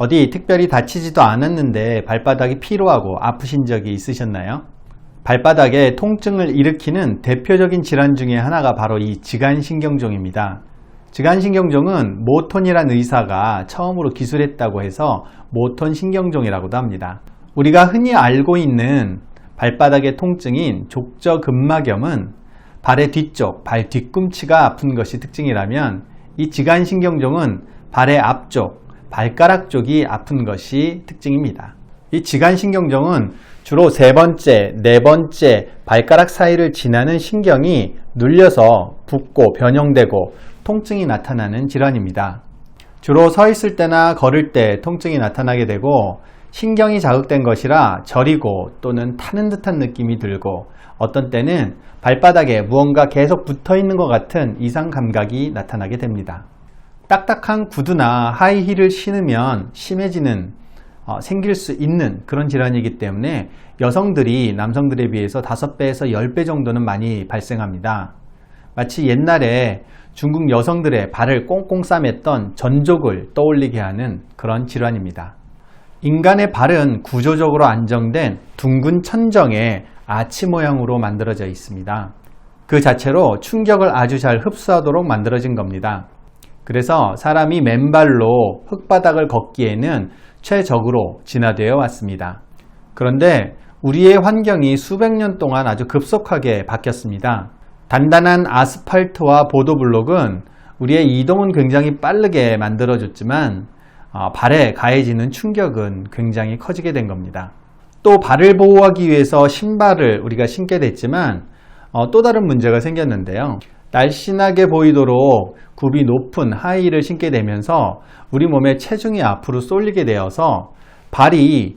어디 특별히 다치지도 않았는데 발바닥이 피로하고 아프신 적이 있으셨나요? 발바닥에 통증을 일으키는 대표적인 질환 중에 하나가 바로 이 지간신경종입니다. 지간신경종은 모톤이란 의사가 처음으로 기술했다고 해서 모톤신경종이라고도 합니다. 우리가 흔히 알고 있는 발바닥의 통증인 족저근막염은 발의 뒤쪽, 발 뒤꿈치가 아픈 것이 특징이라면 이 지간신경종은 발의 앞쪽, 발가락 쪽이 아픈 것이 특징입니다. 이 지간신경종은 주로 세 번째, 네 번째 발가락 사이를 지나는 신경이 눌려서 붓고 변형되고 통증이 나타나는 질환입니다. 주로 서 있을 때나 걸을 때 통증이 나타나게 되고 신경이 자극된 것이라 저리고 또는 타는 듯한 느낌이 들고 어떤 때는 발바닥에 무언가 계속 붙어 있는 것 같은 이상 감각이 나타나게 됩니다. 딱딱한 구두나 하이힐을 신으면 심해지는 생길 수 있는 그런 질환이기 때문에 여성들이 남성들에 비해서 5배에서 10배 정도는 많이 발생합니다. 마치 옛날에 중국 여성들의 발을 꽁꽁 싸맸던 전족을 떠올리게 하는 그런 질환입니다. 인간의 발은 구조적으로 안정된 둥근 천정의 아치 모양으로 만들어져 있습니다. 그 자체로 충격을 아주 잘 흡수하도록 만들어진 겁니다. 그래서 사람이 맨발로 흙바닥을 걷기에는 최적으로 진화되어 왔습니다. 그런데 우리의 환경이 수백 년 동안 아주 급속하게 바뀌었습니다. 단단한 아스팔트와 보도블록은 우리의 이동은 굉장히 빠르게 만들어줬지만 발에 가해지는 충격은 굉장히 커지게 된 겁니다. 또 발을 보호하기 위해서 신발을 우리가 신게 됐지만 또 다른 문제가 생겼는데요. 날씬하게 보이도록 굽이 높은 하이힐을 신게 되면서 우리 몸의 체중이 앞으로 쏠리게 되어서 발이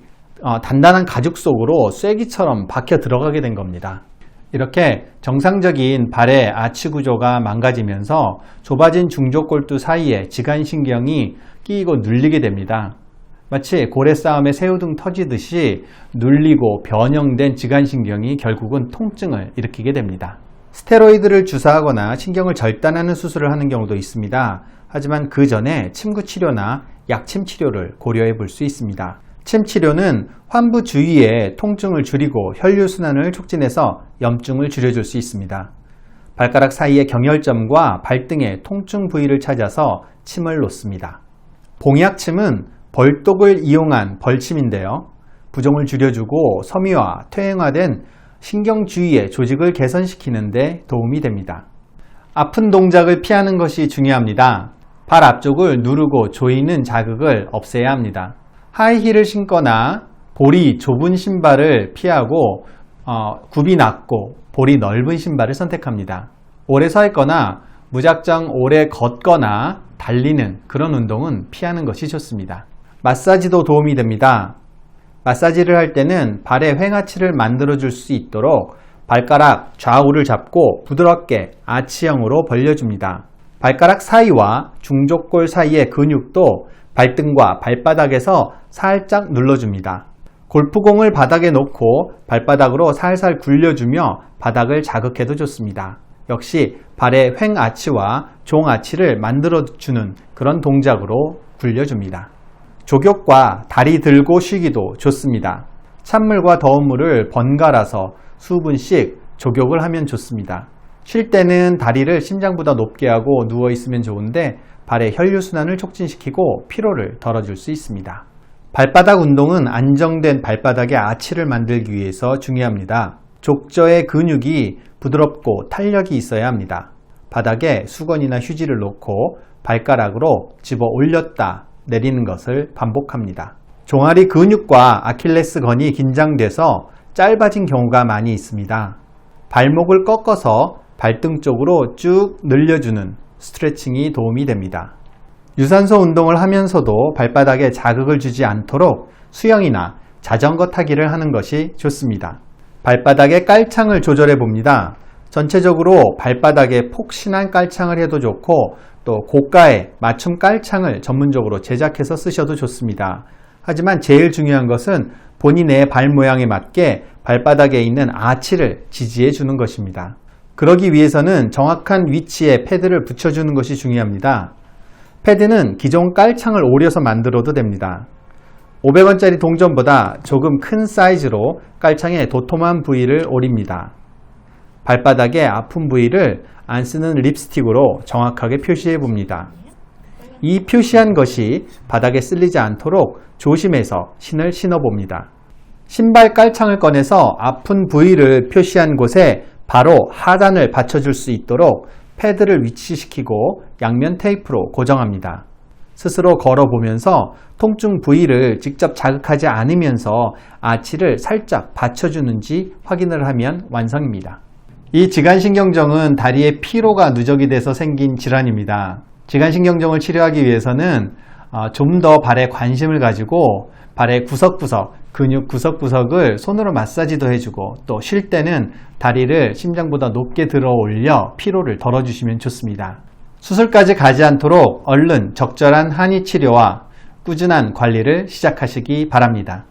단단한 가죽 속으로 쐐기처럼 박혀 들어가게 된 겁니다. 이렇게 정상적인 발의 아치 구조가 망가지면서 좁아진 중족골두 사이에 지간신경이 끼이고 눌리게 됩니다. 마치 고래싸움에 새우등 터지듯이 눌리고 변형된 지간신경이 결국은 통증을 일으키게 됩니다. 스테로이드를 주사하거나 신경을 절단하는 수술을 하는 경우도 있습니다. 하지만 그 전에 침구 치료나 약침 치료를 고려해 볼 수 있습니다. 침 치료는 환부 주위의 통증을 줄이고 혈류순환을 촉진해서 염증을 줄여줄 수 있습니다. 발가락 사이의 경혈점과 발등의 통증 부위를 찾아서 침을 놓습니다. 봉약침은 벌독을 이용한 벌침인데요. 부종을 줄여주고 섬유화, 퇴행화된 신경 주위의 조직을 개선시키는 데 도움이 됩니다. 아픈 동작을 피하는 것이 중요합니다. 발 앞쪽을 누르고 조이는 자극을 없애야 합니다. 하이힐을 신거나 볼이 좁은 신발을 피하고 굽이 낮고 볼이 넓은 신발을 선택합니다. 오래 서 있거나 무작정 오래 걷거나 달리는 그런 운동은 피하는 것이 좋습니다. 마사지도 도움이 됩니다. 마사지를 할 때는 발의 횡하치를 만들어 줄 수 있도록 발가락 좌우를 잡고 부드럽게 아치형으로 벌려줍니다. 발가락 사이와 중족골 사이의 근육도 발등과 발바닥에서 살짝 눌러줍니다. 골프공을 바닥에 놓고 발바닥으로 살살 굴려주며 바닥을 자극해도 좋습니다. 역시 발의 횡아치와 종아치를 만들어주는 그런 동작으로 굴려줍니다. 족욕과 다리 들고 쉬기도 좋습니다. 찬물과 더운 물을 번갈아서 수분씩 족욕을 하면 좋습니다. 쉴 때는 다리를 심장보다 높게 하고 누워 있으면 좋은데 발의 혈류순환을 촉진시키고 피로를 덜어줄 수 있습니다. 발바닥 운동은 안정된 발바닥의 아치를 만들기 위해서 중요합니다. 족저의 근육이 부드럽고 탄력이 있어야 합니다. 바닥에 수건이나 휴지를 놓고 발가락으로 집어 올렸다 내리는 것을 반복합니다. 종아리 근육과 아킬레스건이 긴장돼서 짧아진 경우가 많이 있습니다. 발목을 꺾어서 발등 쪽으로 쭉 늘려주는 스트레칭이 도움이 됩니다. 유산소 운동을 하면서도 발바닥에 자극을 주지 않도록 수영이나 자전거 타기를 하는 것이 좋습니다. 발바닥의 깔창을 조절해 봅니다. 전체적으로 발바닥에 폭신한 깔창을 해도 좋고 또 고가의 맞춤 깔창을 전문적으로 제작해서 쓰셔도 좋습니다. 하지만 제일 중요한 것은 본인의 발 모양에 맞게 발바닥에 있는 아치를 지지해 주는 것입니다. 그러기 위해서는 정확한 위치에 패드를 붙여주는 것이 중요합니다. 패드는 기존 깔창을 오려서 만들어도 됩니다. 500원짜리 동전보다 조금 큰 사이즈로 깔창에 도톰한 부위를 오립니다. 발바닥에 아픈 부위를 안 쓰는 립스틱으로 정확하게 표시해 봅니다. 이 표시한 것이 바닥에 쓸리지 않도록 조심해서 신을 신어 봅니다. 신발 깔창을 꺼내서 아픈 부위를 표시한 곳에 바로 하단을 받쳐줄 수 있도록 패드를 위치시키고 양면 테이프로 고정합니다. 스스로 걸어보면서 통증 부위를 직접 자극하지 않으면서 아치를 살짝 받쳐주는지 확인을 하면 완성입니다. 이 지간신경정은 다리에 피로가 누적이 돼서 생긴 질환입니다. 지간신경정을 치료하기 위해서는 좀 더 발에 관심을 가지고 발의 구석구석, 근육 구석구석을 손으로 마사지도 해주고 또 쉴 때는 다리를 심장보다 높게 들어 올려 피로를 덜어주시면 좋습니다. 수술까지 가지 않도록 얼른 적절한 한의 치료와 꾸준한 관리를 시작하시기 바랍니다.